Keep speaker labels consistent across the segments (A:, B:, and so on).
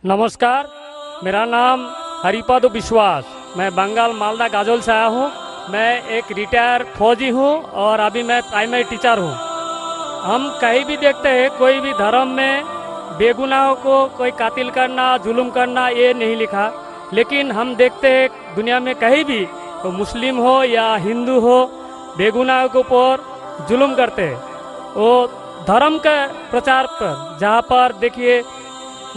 A: नमस्कार, मेरा नाम हरिपद विश्वास। मैं बंगाल मालदा गाजोल से आया हूँ। मैं एक रिटायर फौजी हूँ और अभी मैं प्राइमरी टीचर हूँ। हम कहीं भी देखते हैं कोई भी धर्म में बेगुनाहों को कोई कातिल करना, जुल्म करना ये नहीं लिखा, लेकिन हम देखते हैं दुनिया में कहीं भी तो मुस्लिम हो या हिंदू हो बेगुनाहों के ऊपर जुल्म करते हैं। वो धर्म के प्रचार पर, जहाँ पर देखिए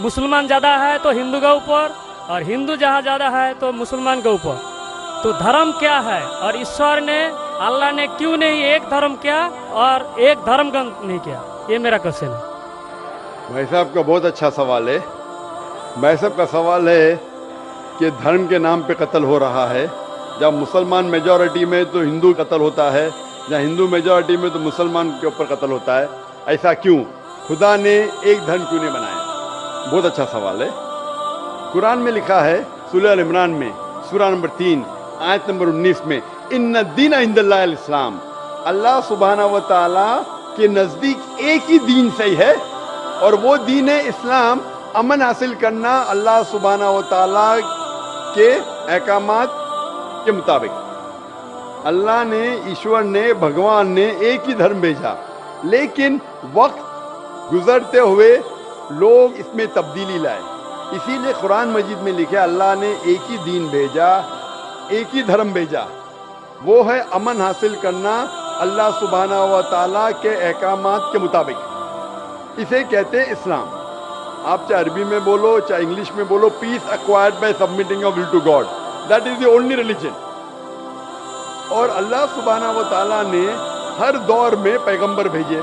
A: मुसलमान ज़्यादा है तो हिंदू के ऊपर, और हिंदू जहाँ ज़्यादा है तो मुसलमान के ऊपर। तो धर्म क्या है और ईश्वर ने, अल्लाह ने क्यों नहीं एक धर्म किया और एक धर्म का नहीं किया? ये मेरा क्वेश्चन है।
B: भाई साहब का बहुत अच्छा सवाल है। भाई साहब का सवाल है कि धर्म के नाम पे कत्ल हो रहा है। जब मुसलमान मेजॉरिटी में तो हिंदू कत्ल होता है, जहाँ हिंदू मेजॉरिटी में तो मुसलमान के ऊपर कत्ल होता है। ऐसा क्यों? खुदा ने एक धर्म क्यों नहीं बनाया? बहुत अच्छा सवाल है। कुरान में लिखा है सूरह अल इमरान में सूरह नंबर 3 आयत नंबर 19 में, इन्ना दीन इंदल्लाहिल इस्लाम, अल्लाह सुब्हाना व तआला के नज़दीक एक ही दीन सही है और वो दीन है इस्लाम। अमन हासिल करना अल्लाह सुब्हाना व तआला के अहकामात के मुताबिक। अल्लाह ने, ईश्वर ने, भगवान ने एक ही धर्म भेजा, लेकिन वक्त गुजरते हुए लोग इसमें तब्दीली लाए। इसीलिए कुरान मजीद में लिखे अल्लाह ने एक ही दीन भेजा, एक ही धर्म भेजा, वो है अमन हासिल करना अल्लाह सुब्हाना व तआला के अहकामात के मुताबिक। इसे कहते हैं इस्लाम। आप चाहे अरबी में बोलो चाहे इंग्लिश में बोलो, peace acquired by submitting your will to God, that is the only religion. और अल्लाह सुब्हाना व तआला ने हर दौर में पैगंबर भेजे,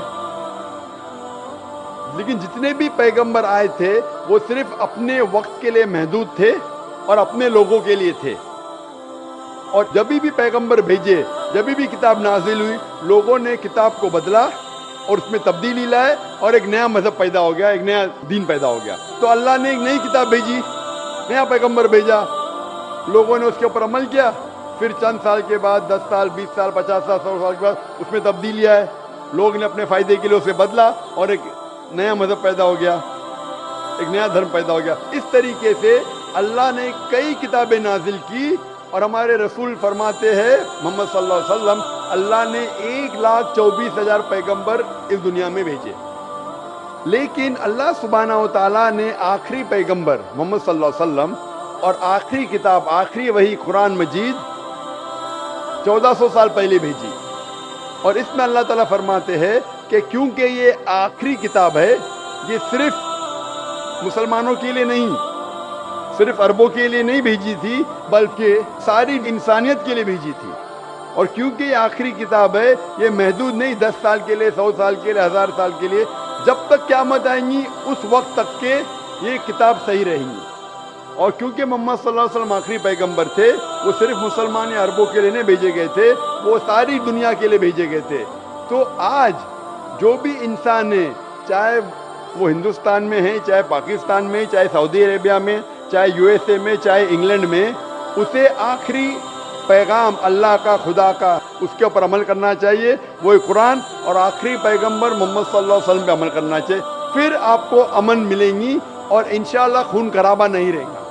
B: लेकिन जितने भी पैगंबर आए थे वो सिर्फ अपने वक्त के लिए महदूद थे और अपने लोगों के लिए थे। और जब भी पैगंबर भेजे, जब भी किताब नाजिल हुई, लोगों ने किताब को बदला और उसमें तब्दीली लाए और एक नया मजहब पैदा हो गया, एक नया दीन पैदा हो गया। तो अल्लाह ने एक नई किताब भेजी, नया पैगंबर भेजा, लोगों ने उसके ऊपर अमल किया। फिर चंद साल के बाद, 10 साल, 20 साल, 50 साल, 100 साल के बाद उसमें तब्दीली आए, लोग ने अपने फायदे के लिए उसे बदला और एक नया मजहब पैदा हो गया, एक नया धर्म पैदा हो गया। इस तरीके से अल्लाह ने कई किताबें नाजिल की और हमारे रसूल फरमाते हैं मोहम्मद सल्लल्लाहु अलैहि वसल्लम, अल्लाह ने 1,24,000 पैगंबर इस दुनिया में भेजे, लेकिन अल्लाह सुब्हाना व तआला ने आखिरी पैगंबर मोहम्मद सल्लल्लाहु अलैहि वसल्लम और आखिरी किताब, आखिरी वही कुरान मजीद 1400 साल पहले भेजी। और इसमें अल्लाह ताला फरमाते हैं कि क्योंकि ये आखिरी किताब है, ये सिर्फ मुसलमानों के लिए नहीं, सिर्फ अरबों के लिए नहीं भेजी थी, बल्कि सारी इंसानियत के लिए भेजी थी। और क्योंकि ये आखिरी किताब है, ये महदूद नहीं 10 साल के लिए, 100 साल के लिए, 1000 साल के लिए, जब तक क़यामत आएंगी उस वक्त तक के ये किताब सही रहेंगी। और क्योंकि मोहम्मद सल्लल्लाहु अलैहि वसल्लम आखिरी पैगंबर थे, वो सिर्फ मुसलमान या अरबों के लिए नहीं भेजे गए थे, वो सारी दुनिया के लिए भेजे गए थे। तो आज जो भी इंसान है, चाहे वो हिंदुस्तान में है, चाहे पाकिस्तान में, चाहे सऊदी अरेबिया में, चाहे यूएसए में, चाहे इंग्लैंड में, उसे आखिरी पैगाम अल्लाह का, खुदा का, उसके ऊपर अमल करना चाहिए। वो कुरान और आखिरी पैगंबर मोहम्मद सल्लल्लाहु अलैहि वसल्लम पे अमल करना चाहिए। फिर आपको अमन मिलेंगी और इंशाअल्लाह खून खराबा नहीं रहेगा।